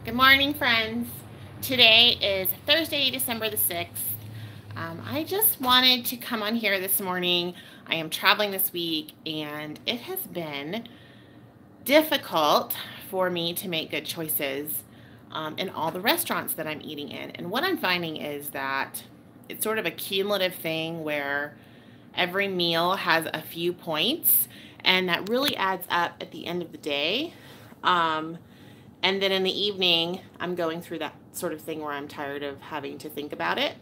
Good morning, friends. Today is Thursday, December the 6th. I just wanted to come on here this morning. I am traveling this week, and it has been difficult for me to make good choices in all the restaurants that I'm eating in. And what I'm finding is that it's sort of a cumulative thing where every meal has a few points, and that really adds up at the end of the day. Um, and then in the evening, I'm going through that sort of thing where I'm tired of having to think about it.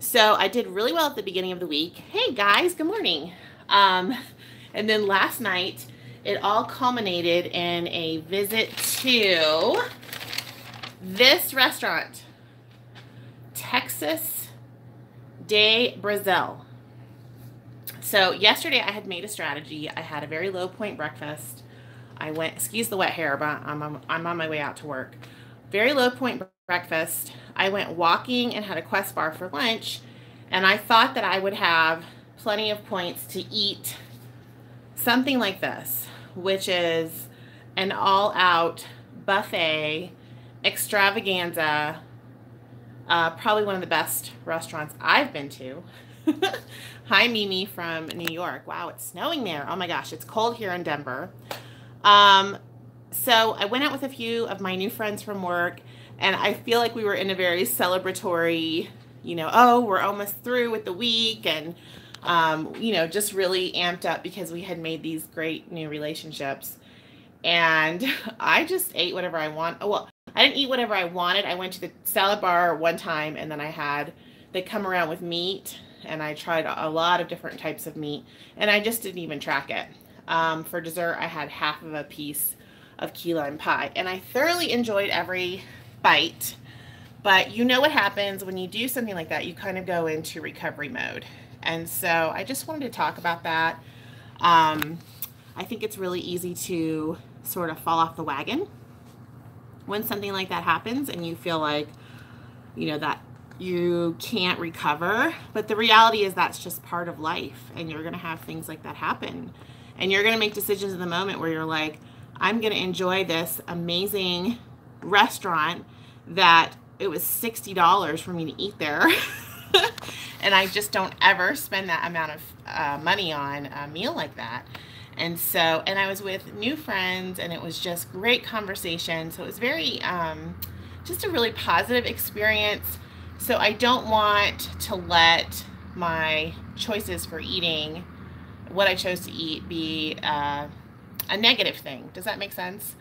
So I did really well at the beginning of the week. Hey guys, good morning. Um, and then last night, it all culminated in a visit to this restaurant, Texas de Brazil. So yesterday I had made a strategy. I had a very low point breakfast. I went, excuse the wet hair, but I'm on my way out to work. Very low point breakfast. I went walking and had a Quest bar for lunch, and I thought that I would have plenty of points to eat something like this, which is an all-out buffet extravaganza, probably one of the best restaurants I've been to. Hi, Mimi from New York. Wow, it's snowing there. Oh my gosh, it's cold here in Denver. So I went out with a few of my new friends from work, and I feel like we were in a very celebratory, oh, we're almost through with the week, and, just really amped up because we had made these great new relationships. And I just ate whatever I want. Oh, well, I didn't eat whatever I wanted. I went to the salad bar one time, and then they come around with meat, and I tried a lot of different types of meat, and I just didn't even track it. For dessert, I had half of a piece of key lime pie, and I thoroughly enjoyed every bite. But you know what happens when you do something like that? You kind of go into recovery mode. And so I just wanted to talk about that. I think it's really easy to sort of fall off the wagon when something like that happens and you feel like, that you can't recover. But the reality is that's just part of life, and you're going to have things like that happen. And you're going to make decisions in the moment where you're like, I'm going to enjoy this amazing restaurant that it was $60 for me to eat there. And I just don't ever spend that amount of money on a meal like that. And I was with new friends, and it was just great conversation. So it was very, just a really positive experience. So I don't want to let my choices for eating what I chose to eat be a negative thing. Does that make sense?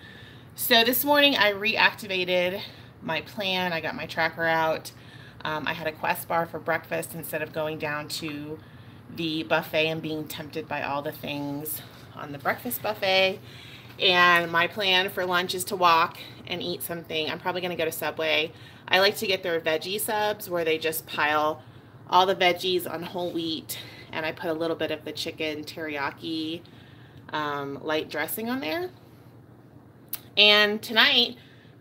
So this morning I reactivated my plan. I got my tracker out. I had a Quest bar for breakfast instead of going down to the buffet and being tempted by all the things on the breakfast buffet. And my plan for lunch is to walk and eat something. I'm probably going to go to Subway. I like to get their veggie subs where they just pile all the veggies on whole wheat, and I put a little bit of the chicken teriyaki light dressing on there. And tonight,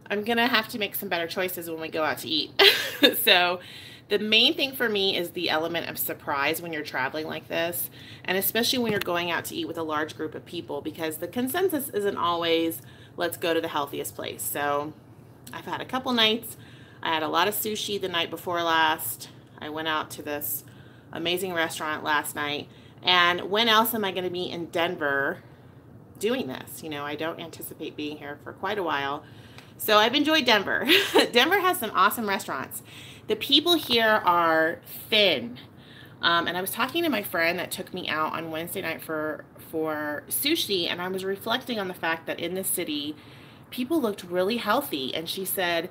I'm going to have to make some better choices when we go out to eat. So the main thing for me is the element of surprise when you're traveling like this, and especially when you're going out to eat with a large group of people, because the consensus isn't always, let's go to the healthiest place. So I've had a couple nights. I had a lot of sushi the night before last. I went out to this amazing restaurant last night. And when else am I going to be in Denver doing this? I don't anticipate being here for quite a while. So I've enjoyed Denver. Denver has some awesome restaurants. The people here are thin. And I was talking to my friend that took me out on Wednesday night for sushi, and I was reflecting on the fact that in the city, people looked really healthy. And she said,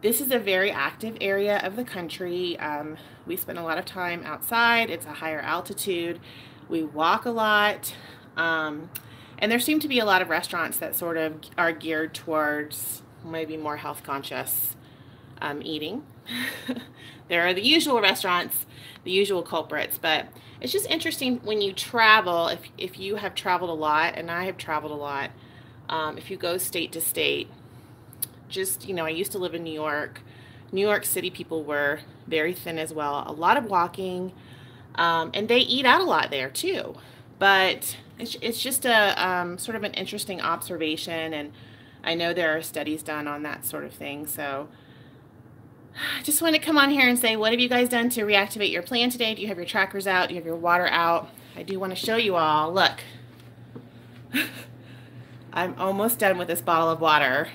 this is a very active area of the country. We spend a lot of time outside. It's a higher altitude. We walk a lot. And there seem to be a lot of restaurants that sort of are geared towards maybe more health conscious eating. There are the usual restaurants, the usual culprits, but it's just interesting when you travel, if you have traveled a lot, and I have traveled a lot, if you go state to state, just, I used to live in New York. New York City people were very thin as well. A lot of walking, and they eat out a lot there too. But it's just a sort of an interesting observation, and I know there are studies done on that sort of thing. So I just want to come on here and say, what have you guys done to reactivate your plan today? Do you have your trackers out? Do you have your water out? I do want to show you all. Look, I'm almost done with this bottle of water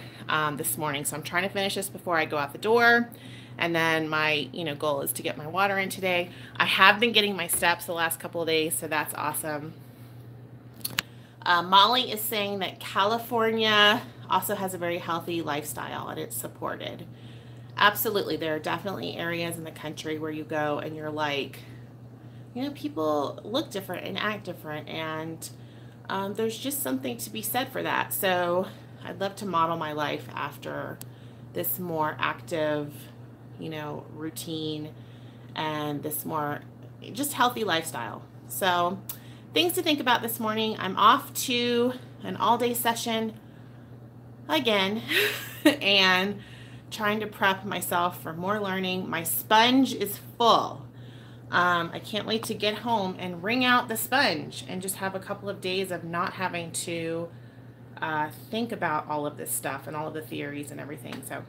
this morning. So I'm trying to finish this before I go out the door. And then my, goal is to get my water in today. I have been getting my steps the last couple of days, so that's awesome. Molly is saying that California also has a very healthy lifestyle and it's supported. Absolutely, there are definitely areas in the country where you go and you're like, people look different and act different, and there's just something to be said for that. So I'd love to model my life after this more active, routine and this more just healthy lifestyle. So things to think about this morning. I'm off to an all-day session again and trying to prep myself for more learning. My sponge is full. I can't wait to get home and wring out the sponge and just have a couple of days of not having to think about all of this stuff and all of the theories and everything. So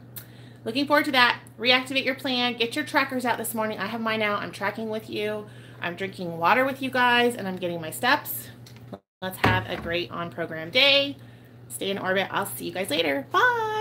looking forward to that. Reactivate your plan. Get your trackers out this morning. I have mine out. I'm tracking with you. I'm drinking water with you guys, and I'm getting my steps. Let's have a great on-program day. Stay in orbit. I'll see you guys later. Bye.